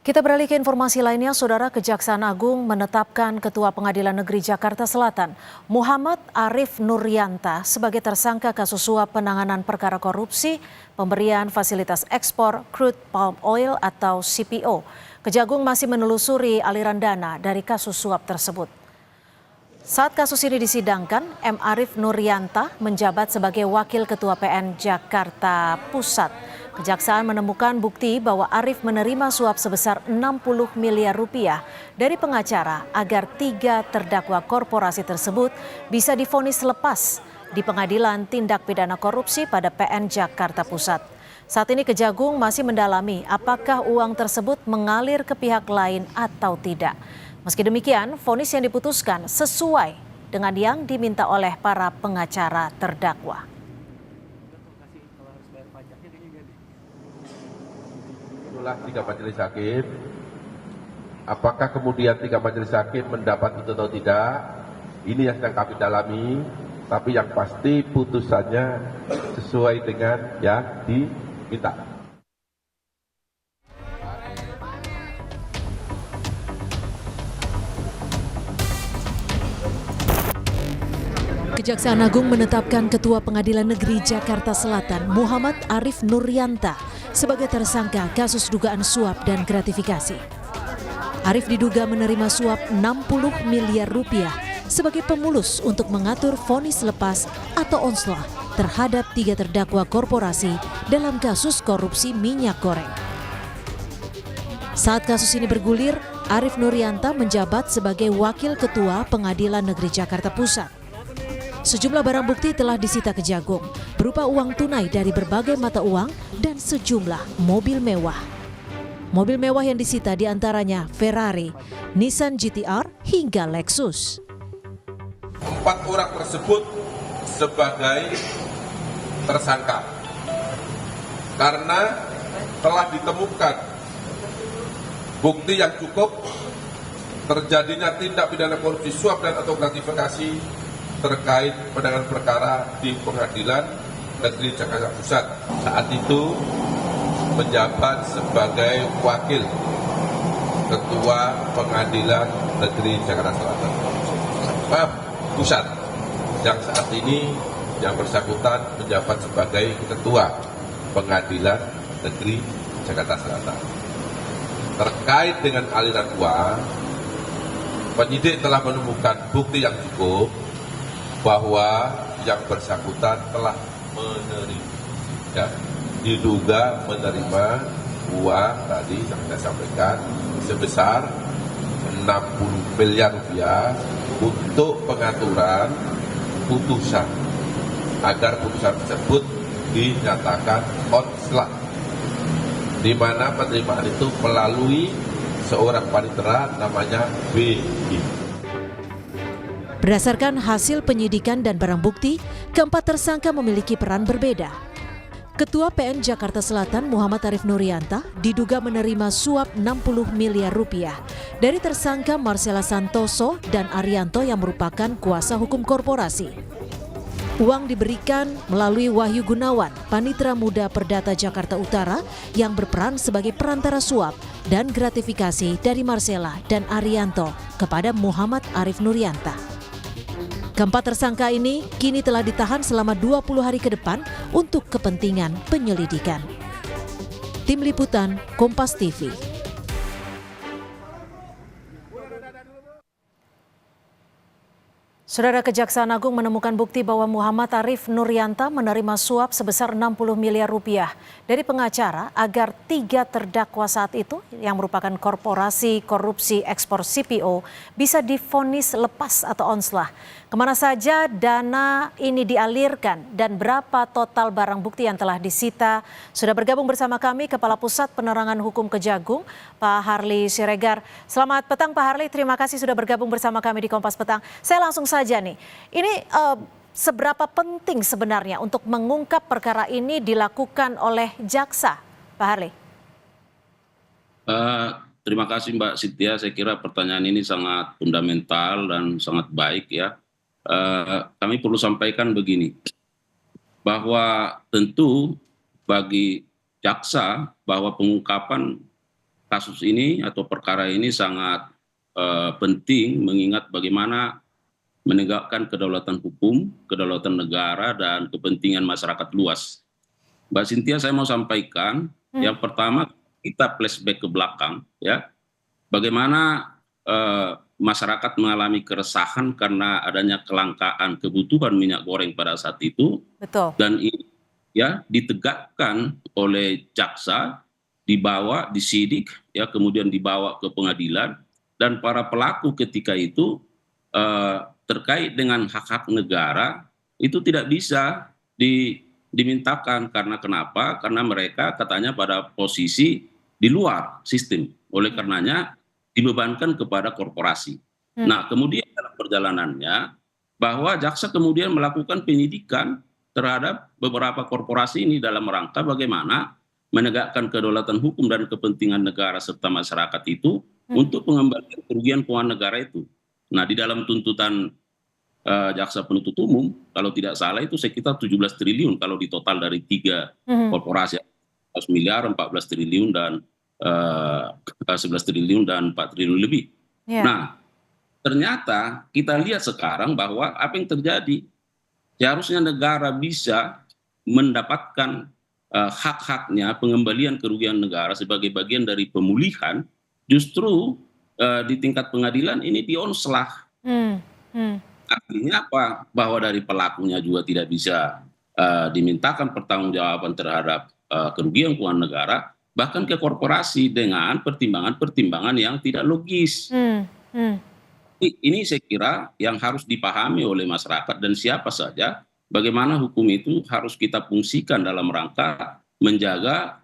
Kita beralih ke informasi lainnya, Saudara. Kejaksaan Agung menetapkan Ketua Pengadilan Negeri Jakarta Selatan, Muhammad Arif Nuryanta, sebagai tersangka kasus suap penanganan perkara korupsi pemberian fasilitas ekspor crude palm oil atau CPO. Kejagung masih menelusuri aliran dana dari kasus suap tersebut. Saat kasus ini disidangkan, M. Arif Nuryanta menjabat sebagai Wakil Ketua PN Jakarta Pusat. Kejaksaan menemukan bukti bahwa Arif menerima suap sebesar 60 miliar rupiah dari pengacara agar 3 terdakwa korporasi tersebut bisa divonis lepas di Pengadilan Tindak Pidana Korupsi pada PN Jakarta Pusat. Saat ini Kejagung masih mendalami apakah uang tersebut mengalir ke pihak lain atau tidak. Meski demikian, vonis yang diputuskan sesuai dengan yang diminta oleh para pengacara terdakwa. Itulah 3 majelis hakim. Apakah kemudian 3 majelis hakim mendapat itu atau tidak? Ini yang sedang kami dalami. Tapi yang pasti putusannya sesuai dengan yang diminta. Kejaksaan Agung menetapkan Ketua Pengadilan Negeri Jakarta Selatan, Muhammad Arif Nuryanta, sebagai tersangka kasus dugaan suap dan gratifikasi. Arif diduga menerima suap 60 miliar rupiah sebagai pemulus untuk mengatur vonis lepas atau onslah terhadap 3 terdakwa korporasi dalam kasus korupsi minyak goreng. Saat kasus ini bergulir, Arif Nuryanta menjabat sebagai Wakil Ketua Pengadilan Negeri Jakarta Pusat. Sejumlah barang bukti telah disita Kejagung, berupa uang tunai dari berbagai mata uang dan sejumlah mobil mewah. Mobil mewah yang disita diantaranya Ferrari, Nissan GT-R, hingga Lexus. 4 orang tersebut sebagai tersangka karena telah ditemukan bukti yang cukup terjadinya tindak pidana korupsi suap dan atau gratifikasi terkait penanganan perkara di Pengadilan Negeri Jakarta Pusat. Saat itu menjabat sebagai Wakil Ketua Pengadilan Negeri Jakarta Selatan Pusat, yang saat ini yang bersangkutan menjabat sebagai Ketua Pengadilan Negeri Jakarta Selatan. Terkait dengan aliran uang, penyidik telah menemukan bukti yang cukup bahwa yang bersangkutan telah menerima, diduga menerima uang tadi yang saya sampaikan sebesar 60 miliar rupiah untuk pengaturan putusan agar putusan tersebut dinyatakan onslah, di mana penerimaan itu melalui seorang panitera namanya BI. Berdasarkan hasil penyidikan dan barang bukti, keempat tersangka memiliki peran berbeda. Ketua PN Jakarta Selatan Muhammad Arif Nuryanta diduga menerima suap 60 miliar rupiah dari tersangka Marcella Santoso dan Arianto yang merupakan kuasa hukum korporasi. Uang diberikan melalui Wahyu Gunawan, Panitera Muda Perdata Jakarta Utara yang berperan sebagai perantara suap dan gratifikasi dari Marcella dan Arianto kepada Muhammad Arif Nuryanta. Keempat tersangka ini kini telah ditahan selama 20 hari ke depan untuk kepentingan penyelidikan. Tim Liputan Kompas TV. Saudara, Kejaksaan Agung menemukan bukti bahwa Muhammad Arif Nuryanta menerima suap sebesar 60 miliar rupiah dari pengacara agar 3 terdakwa saat itu yang merupakan korporasi korupsi ekspor CPO bisa divonis lepas atau onslah. Kemana saja dana ini dialirkan dan berapa total barang bukti yang telah disita? Sudah bergabung bersama kami Kepala Pusat Penerangan Hukum Kejagung, Pak Harli Siregar. Selamat petang Pak Harli, terima kasih sudah bergabung bersama kami di Kompas Petang. Saya langsung saja nih, ini seberapa penting sebenarnya untuk mengungkap perkara ini dilakukan oleh jaksa, Pak Harli? Terima kasih Mbak Cynthia, saya kira pertanyaan ini sangat fundamental dan sangat baik ya. Kami perlu sampaikan begini, bahwa tentu bagi jaksa bahwa pengungkapan kasus ini atau perkara ini sangat penting mengingat bagaimana menegakkan kedaulatan hukum, kedaulatan negara, dan kepentingan masyarakat luas. Mbak Cynthia, saya mau sampaikan, yang pertama kita flashback ke belakang, ya, bagaimana masyarakat mengalami keresahan karena adanya kelangkaan kebutuhan minyak goreng pada saat itu, Betul. dan ini ya ditegakkan oleh jaksa, dibawa, disidik, ya kemudian dibawa ke pengadilan, dan para pelaku ketika itu terkait dengan hak-hak negara itu tidak bisa dimintakan karena kenapa? Karena mereka katanya pada posisi di luar sistem. Oleh karenanya dibebankan kepada korporasi. Nah, kemudian dalam perjalanannya bahwa jaksa kemudian melakukan penyidikan terhadap beberapa korporasi ini dalam rangka bagaimana menegakkan kedaulatan hukum dan kepentingan negara serta masyarakat itu untuk pengembalian kerugian keuangan negara itu. Nah, di dalam tuntutan jaksa penuntut umum, kalau tidak salah itu sekitar 17 triliun kalau di total dari 3 korporasi, 11 miliar, 14 triliun, dan 11 triliun dan 4 triliun lebih. Ya. Nah, ternyata kita lihat sekarang bahwa apa yang terjadi, seharusnya negara bisa mendapatkan hak-haknya, pengembalian kerugian negara sebagai bagian dari pemulihan, justru di tingkat pengadilan ini dionslah. Artinya apa? Bahwa dari pelakunya juga tidak bisa dimintakan pertanggungjawaban terhadap kerugian keuangan negara, bahkan ke korporasi dengan pertimbangan-pertimbangan yang tidak logis. Ini saya kira yang harus dipahami oleh masyarakat dan siapa saja, bagaimana hukum itu harus kita fungsikan dalam rangka menjaga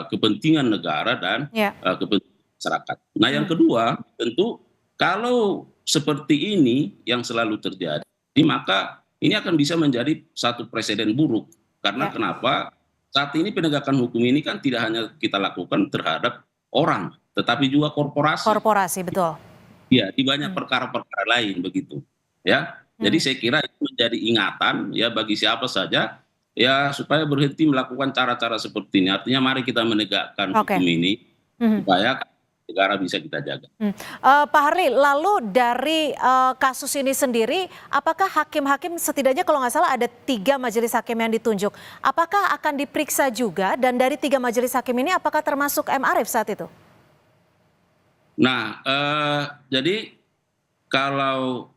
kepentingan negara dan kepentingan masyarakat. Nah, yang kedua, tentu kalau seperti ini yang selalu terjadi, maka ini akan bisa menjadi satu presiden buruk. Karena kenapa? Saat ini penegakan hukum ini kan tidak hanya kita lakukan terhadap orang, tetapi juga korporasi. Korporasi, betul. Ya, di banyak perkara-perkara lain begitu. Ya, jadi saya kira itu menjadi ingatan ya bagi siapa saja ya supaya berhenti melakukan cara-cara seperti ini. Artinya mari kita menegakkan hukum ini supaya negara bisa kita jaga. Pak Harli, lalu dari kasus ini sendiri, apakah hakim-hakim setidaknya kalau nggak salah ada 3 majelis hakim yang ditunjuk, apakah akan diperiksa juga, dan dari 3 majelis hakim ini apakah termasuk M. Arief saat itu? Nah, jadi kalau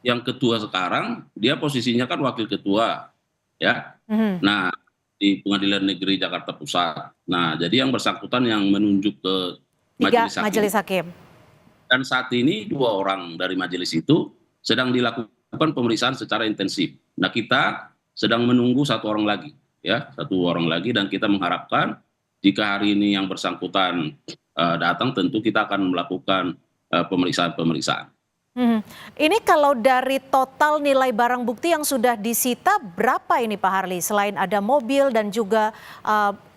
yang ketua sekarang, dia posisinya kan wakil ketua, ya. Nah, di Pengadilan Negeri Jakarta Pusat. Nah, jadi yang bersangkutan yang menunjuk ke 3 majelis hakim. Dan saat ini 2 orang dari majelis itu sedang dilakukan pemeriksaan secara intensif. Nah, kita sedang menunggu 1 orang lagi, ya, 1 orang lagi, dan kita mengharapkan jika hari ini yang bersangkutan datang, tentu kita akan melakukan pemeriksaan-pemeriksaan. Ini kalau dari total nilai barang bukti yang sudah disita berapa ini Pak Harli? Selain ada mobil dan juga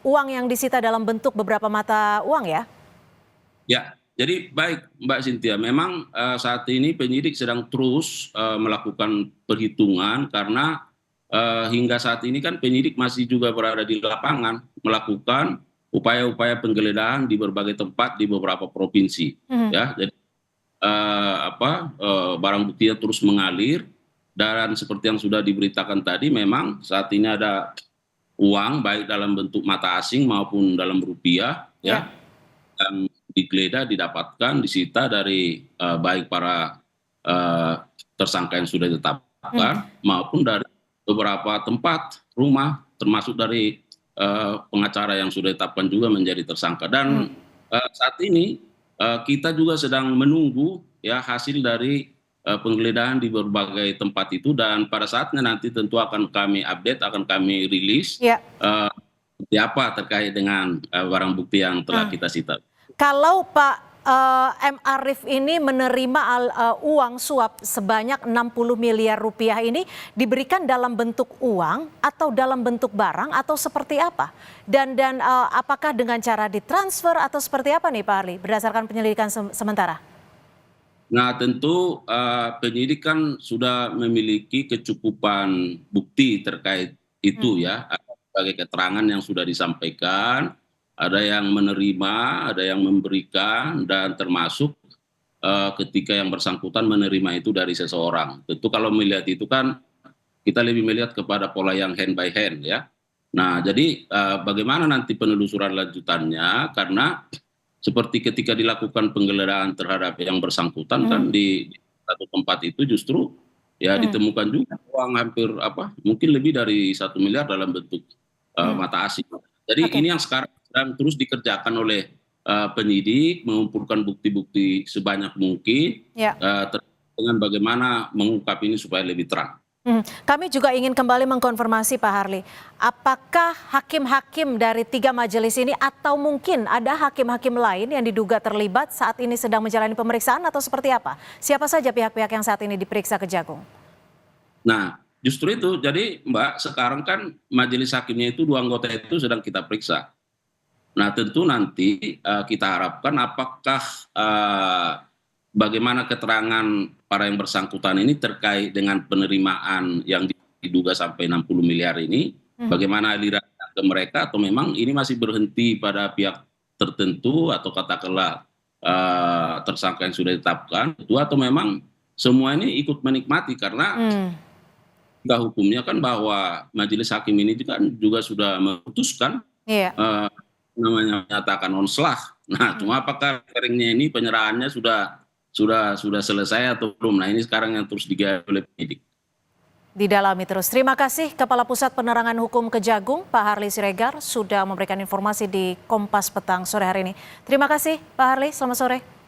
uang yang disita dalam bentuk beberapa mata uang ya? Ya, jadi baik Mbak Cynthia, memang saat ini penyidik sedang terus melakukan perhitungan karena hingga saat ini kan penyidik masih juga berada di lapangan melakukan upaya-upaya penggeledahan di berbagai tempat di beberapa provinsi. Ya, jadi barang buktinya terus mengalir, dan seperti yang sudah diberitakan tadi, memang saat ini ada uang baik dalam bentuk mata asing maupun dalam rupiah, ya, yang digeledah, didapatkan, disita dari baik para tersangka yang sudah ditetapkan maupun dari beberapa tempat rumah, termasuk dari pengacara yang sudah ditetapkan juga menjadi tersangka. Dan saat ini kita juga sedang menunggu ya hasil dari penggeledahan di berbagai tempat itu, dan pada saatnya nanti tentu akan kami update, akan kami rilis seperti apa terkait dengan barang bukti yang telah kita sita. Kalau Pak M. Arief ini menerima uang suap sebanyak 60 miliar rupiah ini diberikan dalam bentuk uang atau dalam bentuk barang atau seperti apa? Dan apakah dengan cara ditransfer atau seperti apa nih Pak Harli berdasarkan penyelidikan sementara? Nah, tentu penyidik kan sudah memiliki kecukupan bukti terkait itu ya, sebagai keterangan yang sudah disampaikan. ada yang menerima, ada yang memberikan, dan termasuk ketika yang bersangkutan menerima itu dari seseorang. Tentu kalau melihat itu kan kita lebih melihat kepada pola yang hand by hand ya. Nah, jadi bagaimana nanti penelusuran lanjutannya, karena seperti ketika dilakukan penggeledahan terhadap yang bersangkutan kan di satu tempat itu justru ya ditemukan juga uang hampir mungkin lebih dari 1 miliar dalam bentuk mata asing. Jadi Oke. ini yang sekarang sedang terus dikerjakan oleh penyidik, mengumpulkan bukti-bukti sebanyak mungkin Ya. terkait dengan bagaimana mengungkap ini supaya lebih terang. Kami juga ingin kembali mengkonfirmasi Pak Harly, apakah hakim-hakim dari 3 majelis ini atau mungkin ada hakim-hakim lain yang diduga terlibat saat ini sedang menjalani pemeriksaan atau seperti apa? Siapa saja pihak-pihak yang saat ini diperiksa Kejagung? Nah, justru itu, jadi Mbak, sekarang kan majelis hakimnya itu 2 anggota itu sedang kita periksa. Nah, tentu nanti kita harapkan apakah bagaimana keterangan para yang bersangkutan ini terkait dengan penerimaan yang diduga sampai 60 miliar ini, bagaimana alirannya ke mereka, atau memang ini masih berhenti pada pihak tertentu, atau katakanlah tersangka yang sudah ditetapkan, atau memang semua ini ikut menikmati, karena hukumnya kan bahwa majelis hakim ini kan juga sudah memutuskan Iya. namanya menyatakan onslah. Nah, cuma apakah hearingnya ini penyerahannya sudah selesai atau belum? Nah, ini sekarang yang terus digali oleh penyidik. Didalami terus. Terima kasih Kepala Pusat Penerangan Hukum Kejagung, Pak Harly Siregar, sudah memberikan informasi di Kompas Petang sore hari ini. Terima kasih Pak Harly, selamat sore.